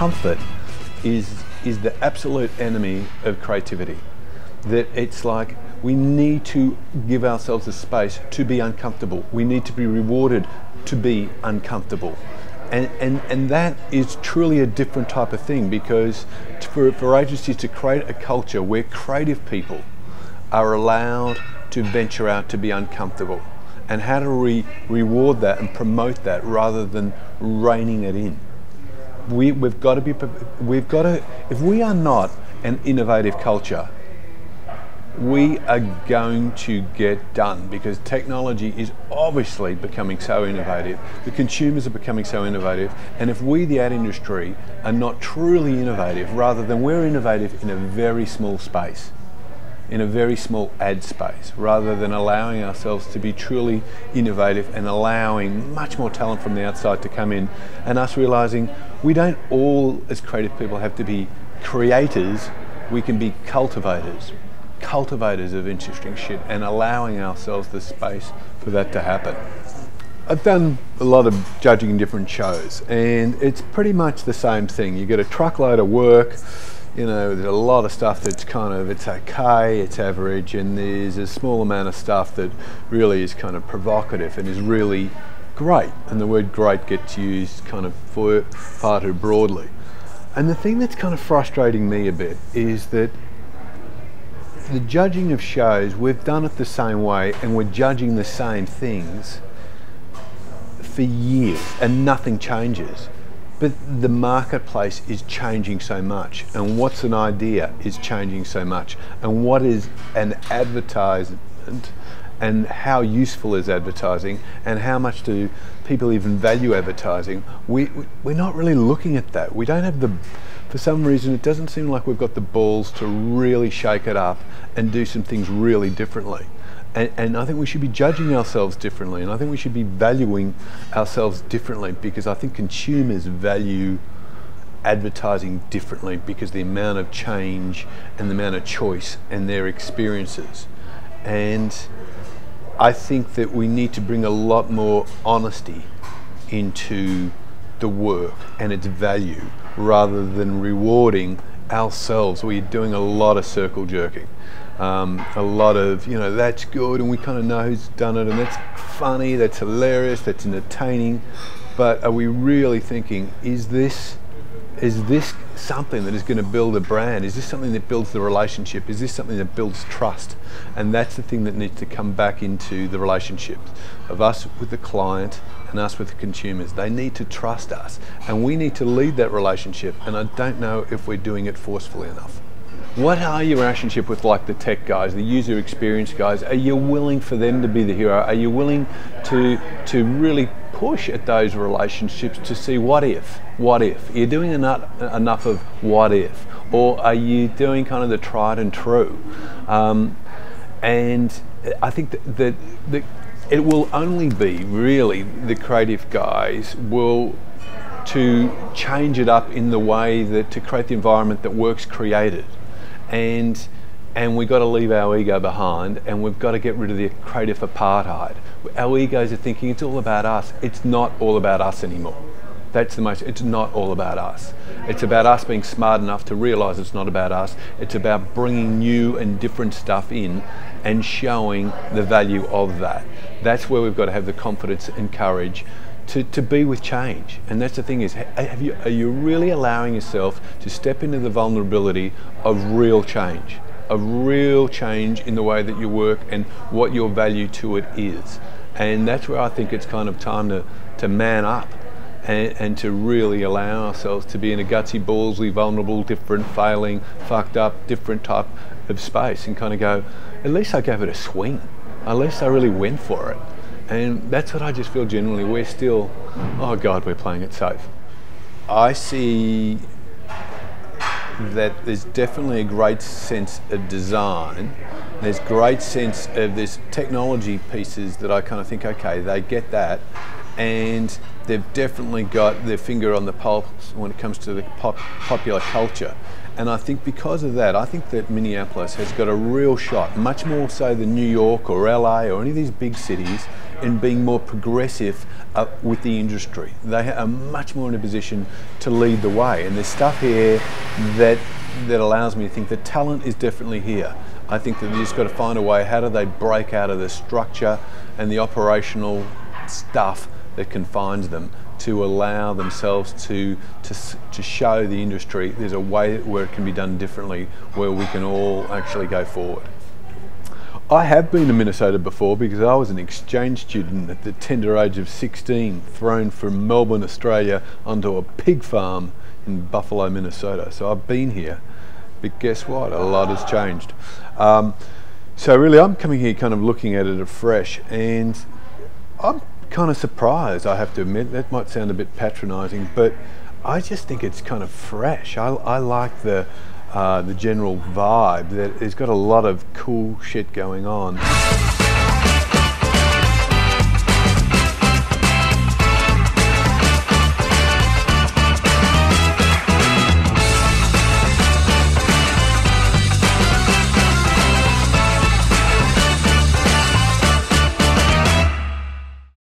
comfort is the absolute enemy of creativity. That it's like we need to give ourselves a space to be uncomfortable. We need to be rewarded to be uncomfortable. And that is truly a different type of thing, because for agencies to create a culture where creative people are allowed to venture out to be uncomfortable, and how do we reward that and promote that rather than reining it in? We've got to, if we are not an innovative culture, we are going to get done, because technology is obviously becoming so innovative. The consumers are becoming so innovative, and if we, the ad industry, are not truly innovative, rather than we're innovative in a very small space, in a very small ad space, rather than allowing ourselves to be truly innovative and allowing much more talent from the outside to come in, and us realizing we don't all as creative people have to be creators, we can be cultivators of interesting shit, and allowing ourselves the space for that to happen. I've done a lot of judging in different shows, and it's pretty much the same thing. You get a truckload of work, you know, there's a lot of stuff that's kind of, it's okay, it's average, and there's a small amount of stuff that really is kind of provocative and is really great, and the word great gets used kind of far too broadly. And the thing that's kind of frustrating me a bit is that the judging of shows, we've done it the same way, and we're judging the same things for years and nothing changes. But the marketplace is changing so much, and what's an idea is changing so much, and what is an advertisement, and how useful is advertising, and how much do people even value advertising. We're not really looking at that. We don't have the, for some reason it doesn't seem like we've got the balls to really shake it up and do some things really differently. And I think we should be judging ourselves differently, and I think we should be valuing ourselves differently, because I think consumers value advertising differently because the amount of change and the amount of choice and their experiences. And I think that we need to bring a lot more honesty into the work and its value, rather than rewarding ourselves. We're doing a lot of circle jerking. A lot of, you know, that's good and we kind of know who's done it, and that's funny, that's hilarious, that's entertaining, but are we really thinking, is this something that is going to build a brand? Is this something that builds the relationship? Is this something that builds trust? And that's the thing that needs to come back into the relationships of us with the client and us with the consumers. They need to trust us, and we need to lead that relationship, and I don't know if we're doing it forcefully enough. What are your relationship with, like, the tech guys, the user experience guys? Are you willing for them to be the hero? Are you willing to really push at those relationships to see what if? What if? Are you doing enough of what if? Or are you doing kind of the tried and true? And I think that it will only be really the creative guys will to change it up in the way that to create the environment that works created. And we've got to leave our ego behind, and we've got to get rid of the creative apartheid. Our egos are thinking it's all about us. It's not all about us anymore. That's the most, it's not all about us. It's about us being smart enough to realise it's not about us. It's about bringing new and different stuff in and showing the value of that. That's where we've got to have the confidence and courage to be with change. And that's the thing is, are you really allowing yourself to step into the vulnerability of real change in the way that you work and what your value to it is? And that's where I think it's kind of time to man up and to really allow ourselves to be in a gutsy, ballsy, vulnerable, different, failing, fucked up, different type of space, and kind of go, at least I gave it a swing. At least I really went for it. And that's what I just feel generally. We're still, oh God, we're playing it safe. I see that there's definitely a great sense of design. There's great sense of this technology pieces that I kind of think, okay, they get that. and they've definitely got their finger on the pulse when it comes to the popular culture. And I think because of that, I think that Minneapolis has got a real shot, much more so than New York or LA or any of these big cities, in being more progressive with the industry. They are much more in a position to lead the way. And there's stuff here that allows me to think that talent is definitely here. I think that they just got to find a way, how do they break out of the structure and the operational stuff that confines them, to allow themselves to show the industry there's a way where it can be done differently, where we can all actually go forward. I have been to Minnesota before because I was an exchange student at the tender age of 16, thrown from Melbourne, Australia onto a pig farm in Buffalo, Minnesota. So I've been here, but guess what? A lot has changed. So really I'm coming here kind of looking at it afresh, and I'm kind of surprised, I have to admit. That might sound a bit patronizing, but I just think it's kind of fresh. I like the general vibe that it's got a lot of cool shit going on.